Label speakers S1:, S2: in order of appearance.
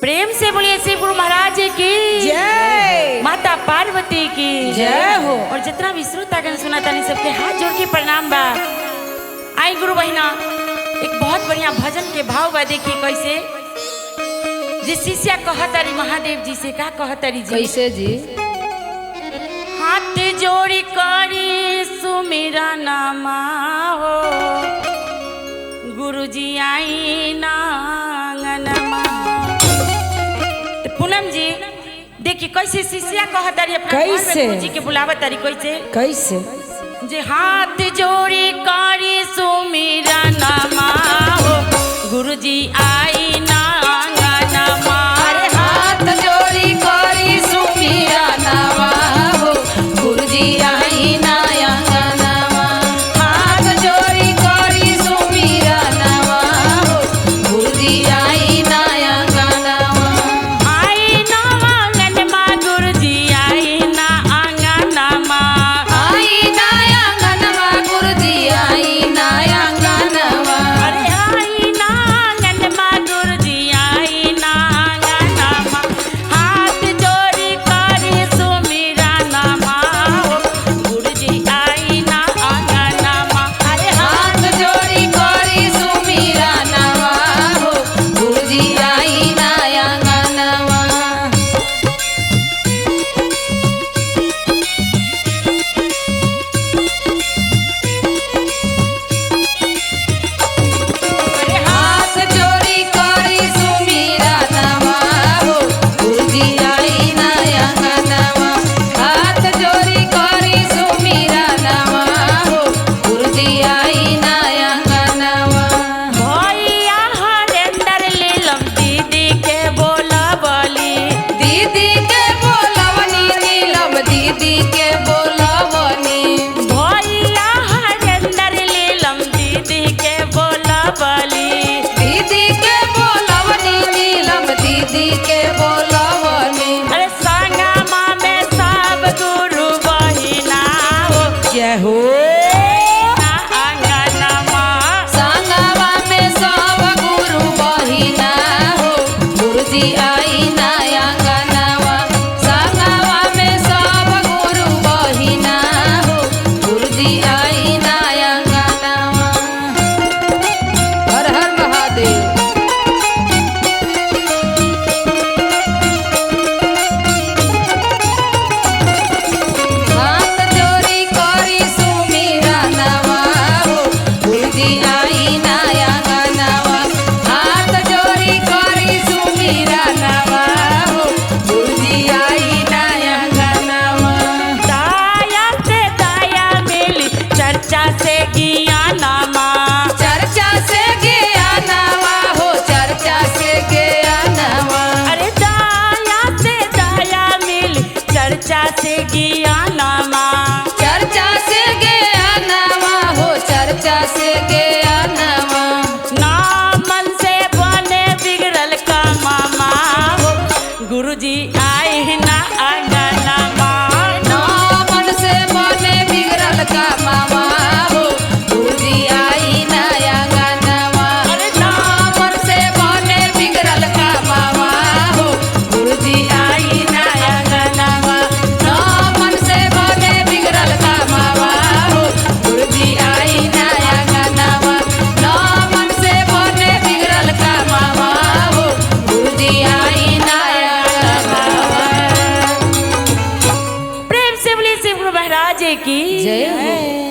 S1: प्रेम से बोलिए शिव गुरु महाराज की
S2: जय,
S1: माता पार्वती की
S2: जय हो।
S1: और जितना भी श्रोतागण सुना था सबके हाथ जोड़ के प्रणाम बा। आई गुरु बहिना एक बहुत बढ़िया भजन के भाव बा। देखिए कैसे जी शिष्या कहतरी महादेव जी से का कहतरी जी
S2: कैसे जी?
S1: हाथ जोड़ी करी सुमिरा नामा हो गुरुजी आई नांगनमा। तो पूनम जी देखिए कैसे शिष्या कहतरी अपना
S2: कैसे?
S1: गुरुजी के बुलावत तरी कैसे
S2: कैसे?
S1: जे हाथ जोड़ी करी सुमिरा नामा हो गुरुजी आई नांगनमा।
S2: अरे हाथ जोड़ी करी सुमिरा नामा हो गुरुजी आई नायंगनामा। हाथ जोड़ी करी सुमिरा नामा हो गुरुजी आई नायंगनामा।
S1: आई नांगनमा गुरुजी आई नांगनमा।
S2: आई नायंगनामा गुरुजी आई नायंगनामा।
S1: अरे आई नांगनमा गुरुजी आई नांगनमा। हाथ जोड़ी करी सुमिरा नामा हो गुरुजी आई नांगनमा।
S2: अरे हाथ जोड़ी करी सुमिरा नामा हो गुरुजी आई नायंगनामा। अरे हाथ जोड़ी करी सुमिरा नामा हो गुरुजी आई नायंगनामा। हाथ जोड़ी करी सुमिरा नामा हो गुरुजी आई नायंगनामा।
S1: भैया हरेंद्र लीलम दीदी के बोलबली।
S2: दीदी के बोलवनी नीलम दीदी के बोलवनी।
S1: भैया हरेंद्र लीलम दीदी के बोलबली।
S2: दीदी के बोलवनी नीलम दीदी के बोलवनी।
S1: अरे संगमा में सब गुरु बहिना हो
S2: जय हो।
S1: नांगनमा।
S2: संगवा में सब गुरु बहिना हो गुरुजी आई नायंगनामा। संगवा में सब गुरु बहिना हो गुरुजी आई नायंगनामा। हर हर महादेव। हाथ जोड़ी करी सुमिरा नामा हो गुरुजी आई नायंगनामा। हाथ जोड़ी करी सुमिरा नामा हो गुरुजी आई नायंगनामा।
S1: दाया से दाया मिली चर्चा से ज्ञानमा।
S2: चर्चा से ज्ञानवा हो चर्चा से ज्ञानवा।
S1: अरे दाया से दाया मिली चर्चा से ज्ञानमा।
S2: चर्चा से ज्ञानवा हो चर्चा से ज्ञानवा।
S1: नामन से बने बिगड़ल का मामा हो गुरुजी आए ना आंगनमा।
S2: ना मन से बने बिगड़ल का मामा हो गुरुजी आई नायंगनामा।
S1: अरे
S2: ना मन से बने बिगड़ल का मामा हो गुरुजी आई नायंगनामा। ना मन से बने बिगड़ल का मामा हो गुरुजी आई नायंगनामा। ना मन से बने बिगड़ल का मामा हो गुरुजी आई नायंगनामा।
S1: प्रेम से बोलिए शिव गुरु महाराज की
S2: जय हो।